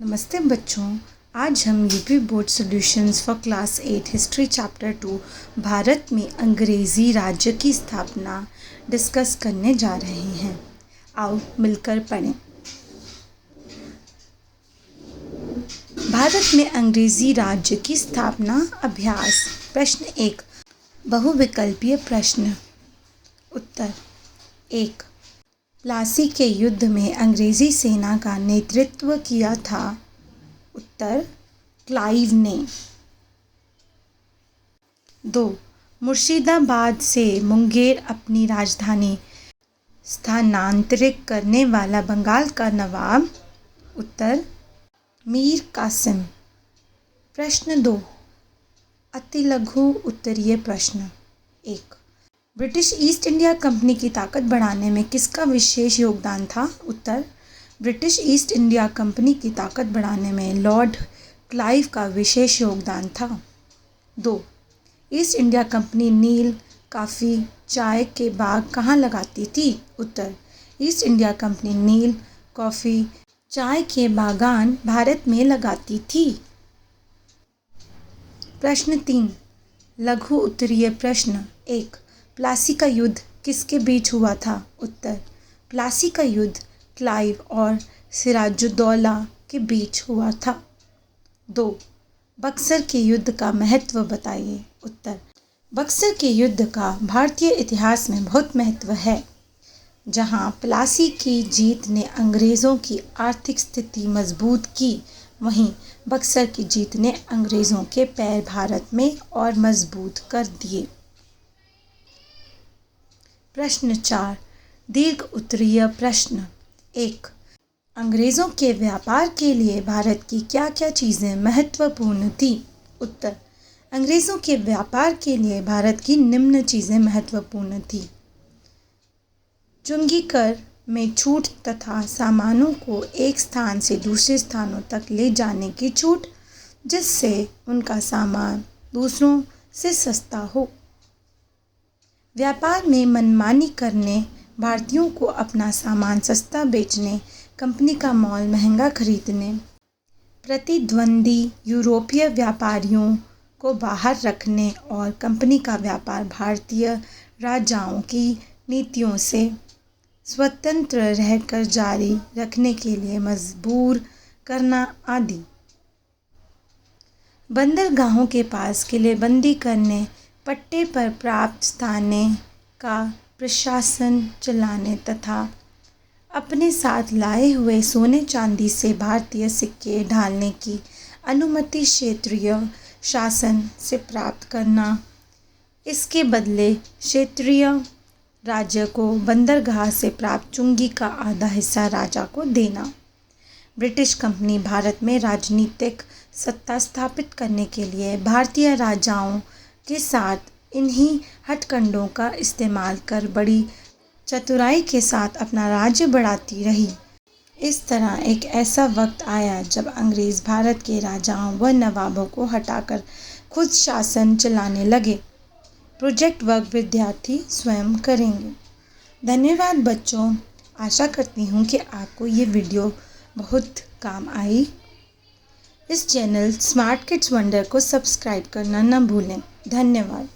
नमस्ते बच्चों, आज हम UP board solutions for class 8 history chapter 2 Bharat में अंग्रेज़ी राज्य की स्थापना डिस्कस करने जा रहे हैं। आओ मिलकर पढ़ें। भारत में अंग्रेज़ी राज्य की स्थापना अभ्यास। प्रश्न 1, बहुविकल्पीय प्रश्न। उत्तर 1, प्लासी के युद्ध में अंग्रेजी सेना का नेतृत्व किया था। उत्तर क्लाइव ने। 2, मुर्शिदाबाद से मुंगेर अपनी राजधानी स्थानांतरित करने वाला बंगाल का नवाब। उत्तर मीर कासिम। प्रश्न 2, अतिलघु उत्तरीय प्रश्न। 1, ब्रिटिश ईस्ट इंडिया कंपनी की ताकत बढ़ाने में किसका विशेष योगदान था। उत्तर ब्रिटिश ईस्ट इंडिया कंपनी की ताकत बढ़ाने में लॉर्ड क्लाइव का विशेष योगदान था। 2, ईस्ट इंडिया कंपनी नील, कॉफ़ी, चाय के बाग कहाँ लगाती थी। उत्तर ईस्ट इंडिया कंपनी नील, कॉफ़ी, चाय के बागान भारत में लगाती थी। प्रश्न 3, लघु उत्तरीय प्रश्न। 1, प्लासी का युद्ध किसके बीच हुआ था। उत्तर प्लासी का युद्ध क्लाइव और सिराजुद्दौला के बीच हुआ था। 2, बक्सर के युद्ध का महत्व बताइए। उत्तर बक्सर के युद्ध का भारतीय इतिहास में बहुत महत्व है। जहां प्लासी की जीत ने अंग्रेज़ों की आर्थिक स्थिति मजबूत की, वहीं बक्सर की जीत ने अंग्रेज़ों के पैर भारत में और मजबूत कर दिए। प्रश्न 4, दीर्घ उत्तरीय प्रश्न। 1, अंग्रेज़ों के व्यापार के लिए भारत की क्या क्या चीज़ें महत्वपूर्ण थी। उत्तर अंग्रेज़ों के व्यापार के लिए भारत की निम्न चीज़ें महत्वपूर्ण थी। चुंगी कर में छूट तथा सामानों को एक स्थान से दूसरे स्थानों तक ले जाने की छूट, जिससे उनका सामान दूसरों से सस्ता हो। व्यापार में मनमानी करने, भारतीयों को अपना सामान सस्ता बेचने, कंपनी का माल महंगा खरीदने, प्रतिद्वंदी यूरोपीय व्यापारियों को बाहर रखने और कंपनी का व्यापार भारतीय राजाओं की नीतियों से स्वतंत्र रहकर जारी रखने के लिए मजबूर करना आदि। बंदरगाहों के पास किलेबंदी करने, पट्टे पर प्राप्त स्थाने का प्रशासन चलाने तथा अपने साथ लाए हुए सोने चांदी से भारतीय सिक्के ढालने की अनुमति क्षेत्रीय शासन से प्राप्त करना। इसके बदले क्षेत्रीय राज्य को बंदरगाह से प्राप्त चुंगी का आधा हिस्सा राजा को देना। ब्रिटिश कंपनी भारत में राजनीतिक सत्ता स्थापित करने के लिए भारतीय राजाओं के साथ इन्हीं हथकंडों का इस्तेमाल कर बड़ी चतुराई के साथ अपना राज्य बढ़ाती रही। इस तरह एक ऐसा वक्त आया जब अंग्रेज़ भारत के राजाओं व नवाबों को हटाकर खुद शासन चलाने लगे। प्रोजेक्ट वर्क विद्यार्थी स्वयं करेंगे। धन्यवाद बच्चों, आशा करती हूँ कि आपको ये वीडियो बहुत काम आई। इस चैनल स्मार्ट किड्स वंडर को सब्सक्राइब करना न भूलें। धन्यवाद।